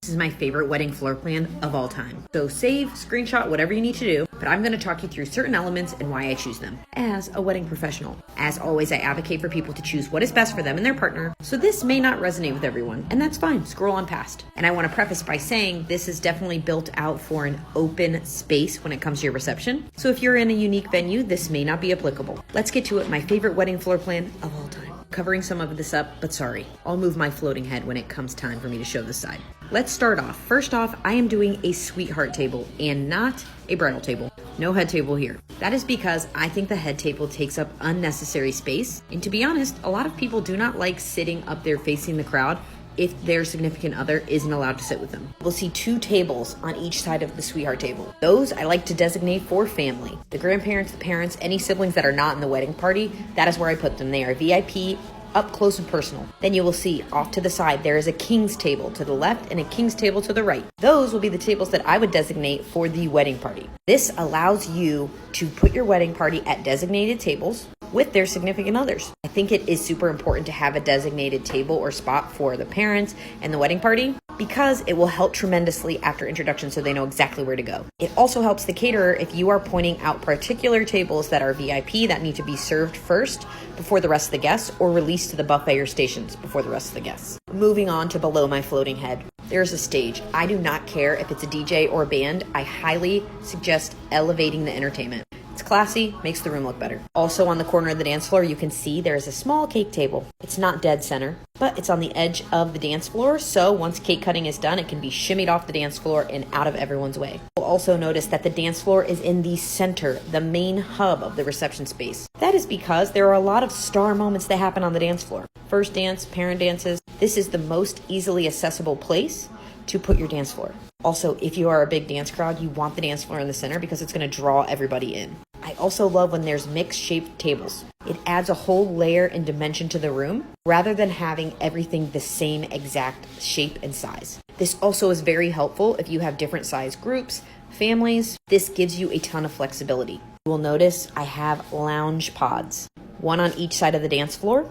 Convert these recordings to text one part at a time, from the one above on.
This is my favorite wedding floor plan of all time. So save, screenshot, whatever you need to do, but I'm gonna talk you through certain elements and why I choose them as a wedding professional. As always, I advocate for people to choose what is best for them and their partner, so this may not resonate with everyone, and that's fine, scroll on past. And I wanna preface by saying this is definitely built out for an open space when it comes to your reception. So if you're in a unique venue, this may not be applicable. Let's get to it, my favorite wedding floor plan of all time. Covering some of this up, but sorry, I'll move my floating head when it comes time for me to show this side. Let's start off. First off, I am doing a sweetheart table and not a bridal table. No head table here. That is because I think the head table takes up unnecessary space. And to be honest, a lot of people do not like sitting up there facing the crowd if their significant other isn't allowed to sit with them. We'll see 2 tables on each side of the sweetheart table. Those I like to designate for family. The grandparents, the parents, any siblings that are not in the wedding party, that is where I put them. They are VIP, up close and personal. Then you will see off to the side, there is a king's table to the left and a king's table to the right. Those will be the tables that I would designate for the wedding party. This allows you to put your wedding party at designated tables with their significant others. I think it is super important to have a designated table or spot for the parents and the wedding party because it will help tremendously after introduction so they know exactly where to go. It also helps the caterer if you are pointing out particular tables that are VIP that need to be served first before the rest of the guests or released to the buffet or stations before the rest of the guests. Moving on to below my floating head. There's a stage. I do not care if it's a DJ or a band. I highly suggest elevating the entertainment. It's classy, makes the room look better. Also on the corner of the dance floor, you can see there's a small cake table. It's not dead center, but it's on the edge of the dance floor, so once cake cutting is done, it can be shimmied off the dance floor and out of everyone's way. You'll also notice that the dance floor is in the center, the main hub of the reception space. That is because there are a lot of star moments that happen on the dance floor. First dance, parent dances. This is the most easily accessible place to put your dance floor. Also, if you are a big dance crowd, you want the dance floor in the center because it's going to draw everybody in. I also love when there's mixed shaped tables. It adds a whole layer and dimension to the room rather than having everything the same exact shape and size. This also is very helpful if you have different size groups, families. This gives you a ton of flexibility. You will notice I have lounge pods, one on each side of the dance floor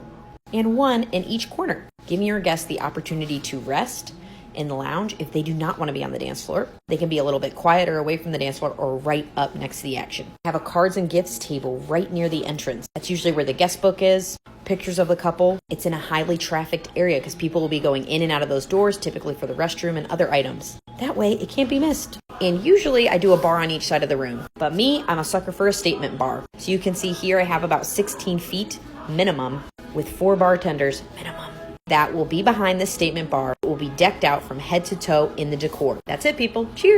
and one in each corner, giving your guests the opportunity to rest in the lounge. If they do not want to be on the dance floor, they can be a little bit quieter away from the dance floor or right up next to the action. I have a cards and gifts table right near the entrance. That's usually where the guest book is, pictures of the couple. It's in a highly trafficked area because people will be going in and out of those doors, typically for the restroom and other items. That way it can't be missed. And usually I do a bar on each side of the room, but me, I'm a sucker for a statement bar. So you can see here I have about 16 feet minimum with 4 bartenders minimum. That will be behind this statement bar. It will be decked out from head to toe in the decor. That's it, people. Cheers.